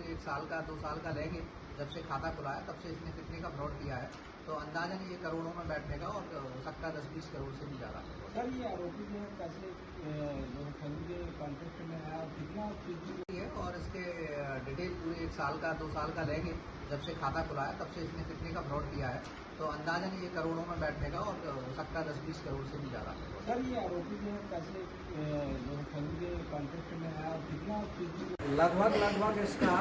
पूरे 1 साल का 2 साल का लेके जब से खाता खुलाया तब से इसने कितने का फ्रॉड किया है, तो अंदाजन ये करोड़ों में बैठेगा और हो सकता है 10-20 करोड़ से भी ज़्यादा। सर ये आरोपी जो है पैसे ठगी के कॉन्टेक्ट में आया और कितना चीज है और इसके डिटेल पूरे 1 साल का 2 साल का लेके जब से खाता खुलाया तब से इसने कितने का फ्रॉड किया है, तो अंदाजन ये करोड़ों में बैठेगा और हो सकता है 10-20 करोड़ से भी ज़्यादा। सर ये आरोपी जो है पैसे ठगी के कॉन्टेक्ट में आया और कितना चीज लगभग इसका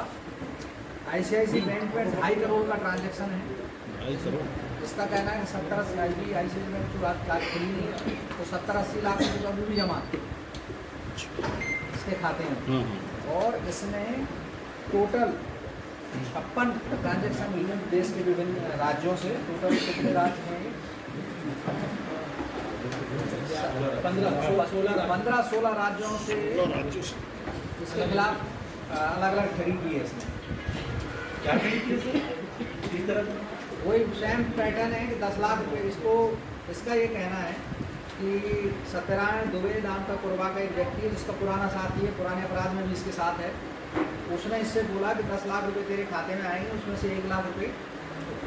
ICICI बैंक में 2.5 करोड़ का ट्रांजैक्शन है। 2.5 करोड़ इसका कहना है 70-80 ICICI बैंक जो आज खुली है तो 70-80 लाख रुपये तो अभी भी जमा है इसके खाते में। और इसमें टोटल 56 ट्रांजैक्शन हुई है देश के विभिन्न राज्यों से। टोटल कितने राज्य हैं? 15-16 राज्यों से इसके खिलाफ अलग अलग ठगी की है इसने। क्या ठगी की है? किस तरह वही सेम पैटर्न है कि 10 लाख रुपये इसको। इसका ये कहना है कि सत्यनारायण दुबे नाम का कुरबा का एक व्यक्ति है जिसका पुराना साथी है, पुराने अपराध में भी इसके साथ है। उसने इससे बोला कि 10 लाख रुपए तेरे खाते में आएंगे, उसमें से 1 लाख रुपए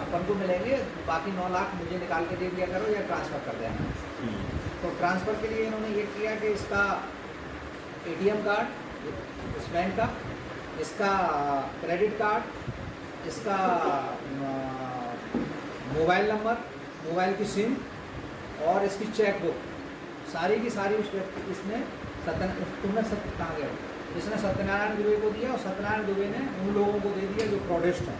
अपन को मिलेंगे, बाकी 9 लाख मुझे निकाल के दे दिया करो या ट्रांसफ़र कर देना। तो ट्रांसफ़र के लिए इन्होंने ये किया कि इसका ATM कार्ड इस बैंक का, इसका क्रेडिट कार्ड, इसका मोबाइल नंबर, मोबाइल की सिम और इसकी चेक बुक सारी की सारी उस व्यक्ति इसने कहाँ गया इसने सत्यनारायण दुबे को दिया और सत्यनारायण दुबे ने उन लोगों को दे दिया जो फ्रॉडिस्ट हैं।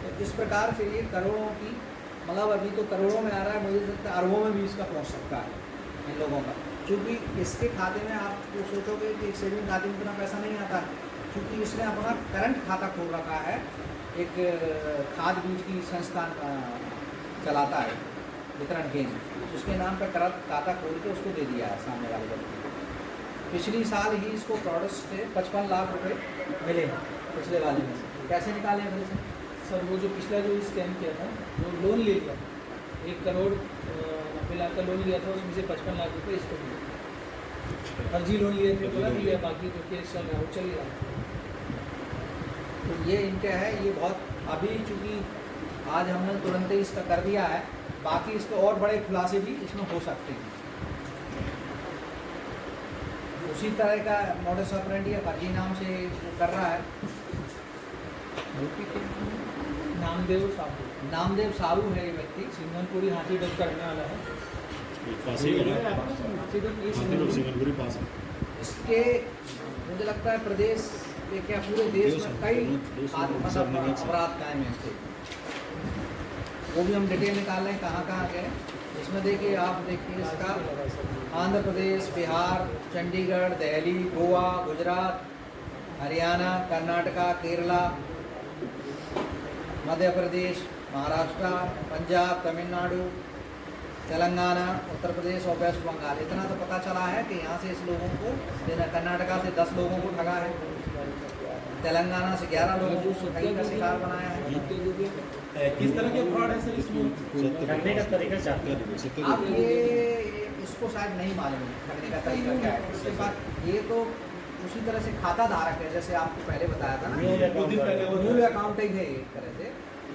तो इस प्रकार से ये करोड़ों की, मतलब अभी तो करोड़ों में आ रहा है, मुझे लगता है अरबों में भी इसका पहुंच सकता है इन लोगों का। क्योंकि इसके खाते में आप वो सोचोगे कि एक सेविंग खाते में इतना पैसा नहीं आता है, क्योंकि इसने अपना करंट खाता खोल रखा है। एक खाद बीज की संस्थान चलाता है वितरण केंद्र, उसके नाम पर खाता खोल के उसको दे दिया है सामने वाले व्यक्ति को। पिछली साल ही इसको प्रोडक्ट्स से 55 लाख रुपए मिले हैं पिछले वाले में से। कैसे निकाले हैं मेरे से? सर वो जो पिछला जो स्कैम किया था वो लोन ले लिया था, 1 करोड़ 90 लाख का लोन लिया था, उसमें से 55 लाख रुपए इसको मिले। फर्जी लोन लिए थे बोला लिया, बाकी तो केस चल रहा है, वो चल ही रहा है। तो ये इनका है, ये बहुत अभी चूँकि आज हमने तुरंत ही इसका कर दिया है, बाकी इसके और बड़े खुलासे भी इसमें हो सकते हैं। उसी तरह का मॉडस ऑपरेंडी या फर्जी नाम से वो कर रहा है। नामदेव साहू है ये व्यक्ति, सिंगनपुरी हाथीदह का रहने वाला है। इसके मुझे लगता है प्रदेश ये क्या पूरे देश में कई अपराध कायम हैं इसके, वो भी हम डिटेल निकाल रहे हैं कहाँ कहाँ गए। इसमें देखिए, आप देखिए इसका आंध्र प्रदेश, बिहार, चंडीगढ़, दिल्ली, गोवा, गुजरात, हरियाणा, कर्नाटका, केरला, मध्य प्रदेश, महाराष्ट्र, पंजाब, तमिलनाडु, तेलंगाना, उत्तर प्रदेश और वेस्ट बंगाल। इतना तो पता चला है कि यहाँ से इस लोगों को, कर्नाटका से 10 लोगों को ठगा है, तेलंगाना से 11 लोगों को ठगी का शिकार बनाया है। किस तरह के फ्रॉड है सर इसमें? करने का तरीका क्या? अब ये इसको शायद नहीं मालूम है ठगने का तरीका क्या है। इसके बाद ये तो उसी तरह से खाता धारक है, जैसे आपको पहले बताया था ना, न्यू अकाउंटिंग है एक तरह से।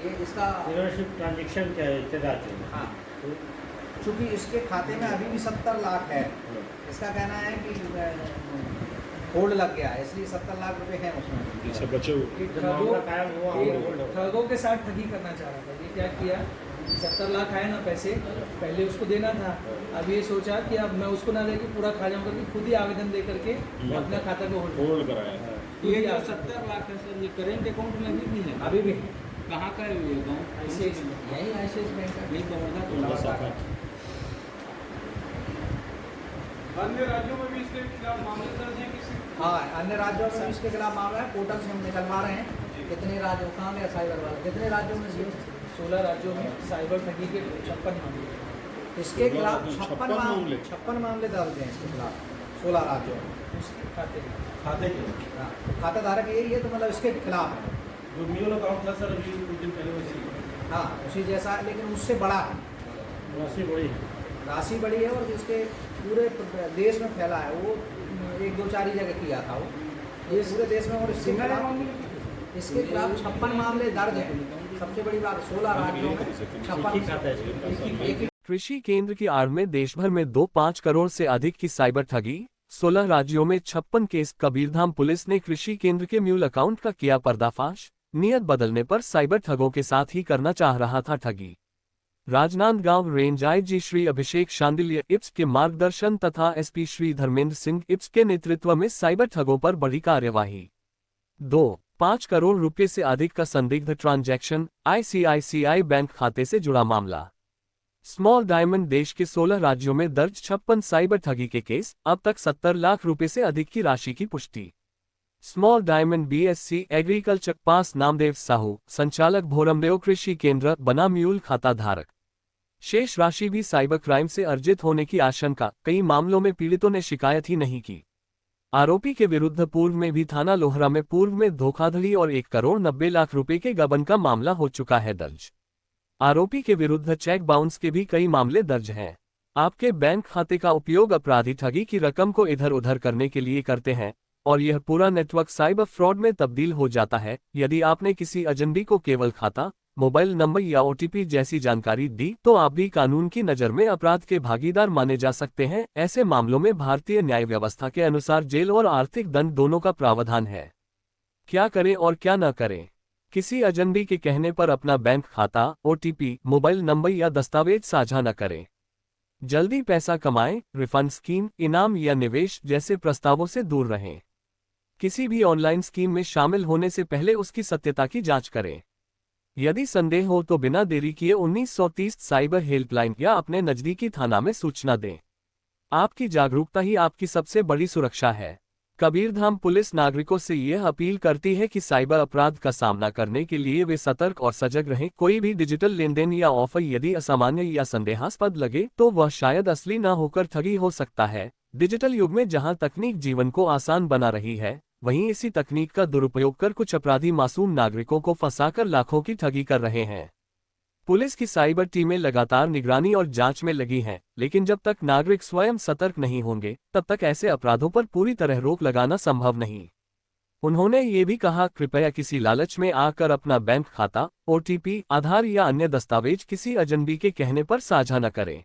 ये इसका ट्रांजेक्शन क्या है? हाँ, चूँकि इसके खाते में अभी भी 70 लाख है, इसका कहना है कि होल्ड लग गया है, इसलिए 70 लाख रुपए हैं उसमें बचे ठगों के साथ ठगी करना चाह रहा था। ये क्या किया, 70 लाख आए ना पैसे, पहले उसको देना था। अब ये सोचा कि अब मैं उसको ना देके पूरा खा जाऊँ करके खुद ही आवेदन दे करके अपना खाता को होल्ड कराया। ये जो 70 लाख है सर, ये करेंट अकाउंट में भी है? अभी भी है। कहाँ का है ये अकाउंट? यही ICICI बैंक का। ये गवर्नर। अन्य राज्यों में भी इसके खिलाफ मामले दर्ज हैं किसी? हाँ, अन्य राज्यों में भी इसके खिलाफ मामला है। पोर्टल से हम निकलवा रहे हैं कितने राज्यों, कहाँ गया साइबर वाला, कितने राज्यों में 16 राज्यों में साइबर ठगी के 56 मामले इसके खिलाफ 56 मामले दर्ज हैं इसके खिलाफ 16 राज्यों में। उसके खाते के हाँ, खाता धारक यही है, तो मतलब इसके खिलाफ है। जो म्यूल अकाउंट था सर अभी कुछ दिन पहले वैसे हाँ, उसी जैसा है, लेकिन उससे बड़ा है, राशि बड़ी है और इसके पूरे देश में फैला है। वो 1-2-4 ही जगह किया था वो, ये पूरे देश में। और सिंगल अकाउंट में इसके खिलाफ 56 मामले दर्ज हैं। सबसे बड़ी बात 16 राज्यों में 56 कृषि केंद्र की आड़ में देश भर में 2.5 करोड़ से अधिक की साइबर ठगी, 16 राज्यों में 56 केस। कबीरधाम पुलिस ने कृषि केंद्र के म्यूल अकाउंट का किया पर्दाफाश, नियत बदलने पर साइबर ठगों के साथ ही करना चाह रहा था ठगी। राजनांदगांव रेंज आईजी श्री अभिषेक शांडिल्य इप्स के मार्गदर्शन तथा एसपी श्री धर्मेंद्र सिंह इप्स के नेतृत्व में साइबर ठगों पर बड़ी कार्यवाही। 2.5 करोड़ रुपए से अधिक का संदिग्ध ट्रांजैक्शन, आईसीआईसीआई बैंक खाते से जुड़ा मामला। स्मॉल डायमंड देश के 16 राज्यों में दर्ज 56 साइबर ठगी के केस, अब तक 70 लाख रुपए से अधिक की राशि की पुष्टि। Small diamond BSc agriculture pass Namdev Sahu, संचालक भोरमदेव कृषि केंद्र, बना म्यूल खाता धारक। शेष राशि भी साइबर क्राइम से अर्जित होने की आशंका। कई मामलों में पीड़ितों ने शिकायत ही नहीं की। आरोपी के विरुद्ध पूर्व में भी थाना लोहरा में पूर्व में धोखाधड़ी और 1 करोड़ 90 लाख रुपए के गबन का मामला हो चुका है दर्ज। आरोपी के विरुद्ध चेक बाउंस के भी कई मामले दर्ज हैं। आपके बैंक खाते का उपयोग अपराधी ठगी की रकम को इधर उधर करने के लिए करते हैं और यह पूरा नेटवर्क साइबर फ्रॉड में तब्दील हो जाता है। यदि आपने किसी अजनबी को केवल खाता, मोबाइल नंबर या ओटीपी जैसी जानकारी दी तो आप भी कानून की नज़र में अपराध के भागीदार माने जा सकते हैं। ऐसे मामलों में भारतीय न्याय व्यवस्था के अनुसार जेल और आर्थिक दंड दोनों का प्रावधान है। क्या करें और क्या न करें? किसी अजनबी के कहने पर अपना बैंक खाता, ओटीपी, मोबाइल नंबर या दस्तावेज साझा न करें। जल्दी पैसा कमाएं, रिफंड स्कीम, इनाम या निवेश जैसे प्रस्तावों से दूर रहें। किसी भी ऑनलाइन स्कीम में शामिल होने से पहले उसकी सत्यता की जांच करें। यदि संदेह हो तो बिना देरी किए 1930 साइबर हेल्पलाइन या अपने नजदीकी थाना में सूचना दें। आपकी जागरूकता ही आपकी सबसे बड़ी सुरक्षा है। कबीरधाम पुलिस नागरिकों से यह अपील करती है कि साइबर अपराध का सामना करने के लिए वे सतर्क और सजग रहें। कोई भी डिजिटल लेनदेन या ऑफर यदि असामान्य या संदेहास्पद लगे तो वह शायद असली न होकर ठगी हो सकता है। डिजिटल युग में जहां तकनीक जीवन को आसान बना रही है, वहीं इसी तकनीक का दुरुपयोग कर कुछ अपराधी मासूम नागरिकों को फंसाकर लाखों की ठगी कर रहे हैं। पुलिस की साइबर टीमें लगातार निगरानी और जांच में लगी हैं, लेकिन जब तक नागरिक स्वयं सतर्क नहीं होंगे, तब तक ऐसे अपराधों पर पूरी तरह रोक लगाना संभव नहीं। उन्होंने ये भी कहा, कृपया किसी लालच में आकर अपना बैंक खाता, ओटीपी, आधार या अन्य दस्तावेज किसी अजनबी के कहने पर साझा न करें।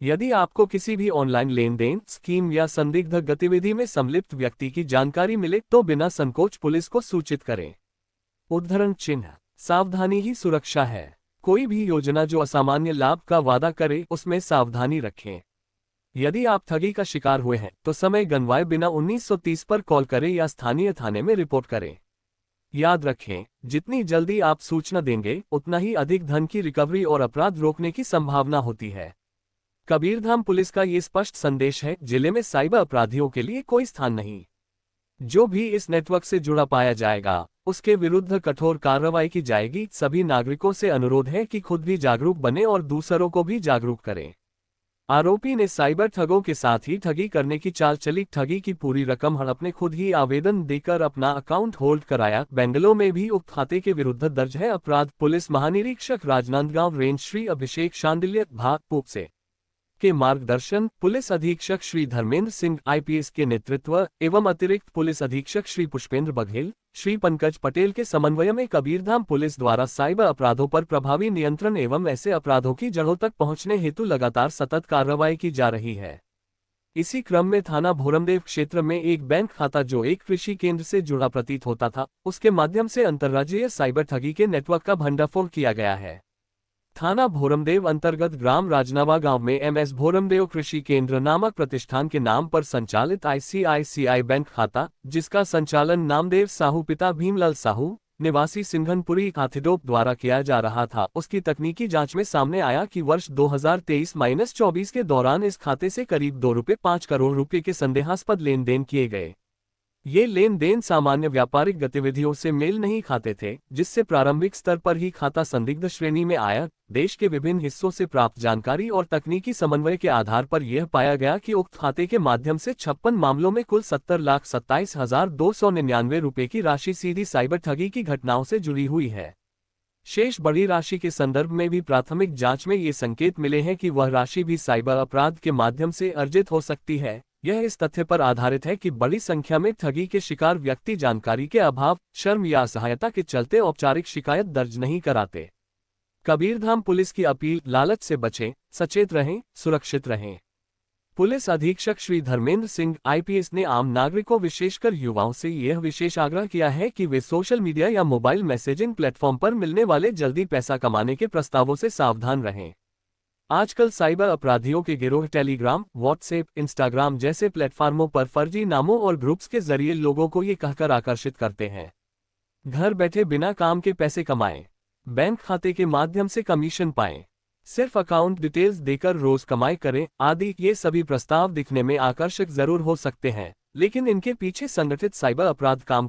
यदि आपको किसी भी ऑनलाइन लेनदेन, स्कीम या संदिग्ध गतिविधि में सम्मिलित व्यक्ति की जानकारी मिले तो बिना संकोच पुलिस को सूचित करें। उद्धरण चिन्ह, सावधानी ही सुरक्षा है। कोई भी योजना जो असामान्य लाभ का वादा करे उसमें सावधानी रखें। यदि आप ठगी का शिकार हुए हैं तो समय गंवाए बिना 1930 पर कॉल करें या स्थानीय थाने में रिपोर्ट करें। याद रखें, जितनी जल्दी आप सूचना देंगे उतना ही अधिक धन की रिकवरी और अपराध रोकने की संभावना होती है। कबीरधाम पुलिस का ये स्पष्ट संदेश है, जिले में साइबर अपराधियों के लिए कोई स्थान नहीं। जो भी इस नेटवर्क से जुड़ा पाया जाएगा उसके विरुद्ध कठोर कार्रवाई की जाएगी। सभी नागरिकों से अनुरोध है कि खुद भी जागरूक बने और दूसरों को भी जागरूक करें। आरोपी ने साइबर ठगों के साथ ही ठगी करने की चाल चली। ठगी की पूरी रकम हड़पने खुद ही आवेदन देकर अपना अकाउंट होल्ड कराया। बेंगलोर में भी उक्त खाते के विरुद्ध दर्ज है अपराध। पुलिस महानिरीक्षक राजनांदगांव रेंज श्री अभिषेक शांडिल्य भाग पूप से के मार्गदर्शन, पुलिस अधीक्षक श्री धर्मेंद्र सिंह आईपीएस के नेतृत्व एवं अतिरिक्त पुलिस अधीक्षक श्री पुष्पेंद्र बघेल, श्री पंकज पटेल के समन्वय में कबीरधाम पुलिस द्वारा साइबर अपराधों पर प्रभावी नियंत्रण एवं ऐसे अपराधों की जड़ों तक पहुंचने हेतु लगातार सतत कार्रवाई की जा रही है। इसी क्रम में थाना भोरमदेव क्षेत्र में एक बैंक खाता जो एक कृषि केंद्र से जुड़ा प्रतीत होता था, उसके माध्यम से अंतर्राज्यीय साइबर ठगी के नेटवर्क का भंडाफोड़ किया गया है। थाना भोरमदेव अंतर्गत ग्राम राजनावा गांव में एमएस भोरमदेव कृषि केंद्र नामक प्रतिष्ठान के नाम पर संचालित आईसीआईसीआई बैंक खाता, जिसका संचालन नामदेव साहू पिता भीमलाल साहू निवासी सिंघनपुरी काथिडोप द्वारा किया जा रहा था, उसकी तकनीकी जांच में सामने आया कि वर्ष 2023-24 के दौरान इस खाते से करीब 2.5 करोड़ रुपए के संदेहास्पद लेन देन किए गए। ये लेन देन सामान्य व्यापारिक गतिविधियों से मेल नहीं खाते थे, जिससे प्रारंभिक स्तर पर ही खाता संदिग्ध श्रेणी में आया। देश के विभिन्न हिस्सों से प्राप्त जानकारी और तकनीकी समन्वय के आधार पर यह पाया गया कि उक्त खाते के माध्यम से 56 मामलों में कुल 70,27,299 रुपए की राशि सीधी साइबर ठगी की घटनाओं से जुड़ी हुई है। शेष बड़ी राशि के संदर्भ में भी प्राथमिक जांच में ये संकेत मिले हैं कि वह राशि भी साइबर अपराध के माध्यम से अर्जित हो सकती है। यह इस तथ्य पर आधारित है कि बड़ी संख्या में ठगी के शिकार व्यक्ति जानकारी के अभाव, शर्म या असहायता के चलते औपचारिक शिकायत दर्ज नहीं कराते। कबीरधाम पुलिस की अपील, लालच से बचें, सचेत रहें, सुरक्षित रहें। पुलिस अधीक्षक श्री धर्मेंद्र सिंह IPS ने आम नागरिकों विशेषकर युवाओं से यह विशेष आग्रह किया है कि वे सोशल मीडिया या मोबाइल मैसेजिंग प्लेटफॉर्म पर मिलने वाले जल्दी पैसा कमाने के प्रस्तावों से सावधान रहें। आजकल साइबर अपराधियों के गिरोह टेलीग्राम, व्हाट्सएप, इंस्टाग्राम जैसे प्लेटफॉर्मों पर फर्जी नामों और ग्रुप्स के जरिए लोगों को ये कहकर आकर्षित करते हैं, घर बैठे बिना काम के पैसे कमाएं, बैंक खाते के माध्यम से कमीशन पाएं, सिर्फ अकाउंट डिटेल्स देकर रोज कमाई करें आदि। ये सभी प्रस्ताव दिखने में आकर्षक जरूर हो सकते हैं, लेकिन इनके पीछे संगठित साइबर अपराध काम